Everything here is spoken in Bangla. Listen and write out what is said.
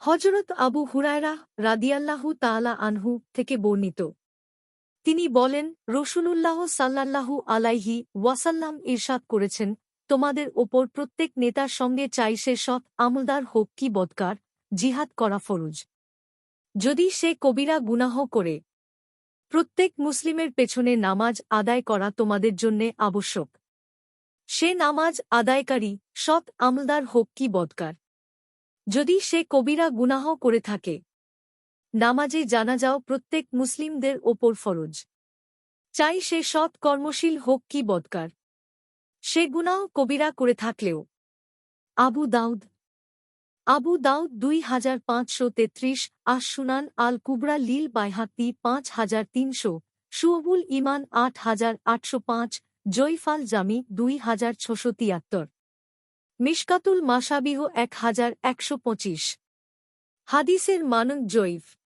হযরত আবু হুরায়রাহ রাদিয়াল্লাহু তাআলা আনহু থেকে বর্ণিত। তিনি বলেন, রাসূলুল্লাহ সাল্লাল্লাহু আলাইহি ওয়াসাল্লাম ইরশাদ করেছেন, তোমাদের ওপর প্রত্যেক নেতার সঙ্গে চাই সে সৎ আমলদার হোক কি বদকার, জিহাদ করা ফরজ। যদি সে কবিরা গুনাহ করে, প্রত্যেক মুসলিমের পেছনে নামাজ আদায় করা তোমাদের জন্যে আবশ্যক। সে নামাজ আদায়কারী সৎ আমলদার হোক কি বদকার। যদি সে কবিরা গুনাহ করে থাকে, নামাজে জানাজাও প্রত্যেক মুসলিমদের ওপর ফরজ। চাই সে সৎ কর্মশীল হোক কি বদকার, সে গুনাহ কবিরা করে থাকলেও। আবু দাউদ 2533, আশ-সুনান আল কুবরা লিল বাইহাক্কি 5300, শুআবুল ঈমান 8805, জয়ফ আল জামি 2673, মিশকাতুল মাশাবিহ 1125। হাদিসের মানদ জয়ীফ।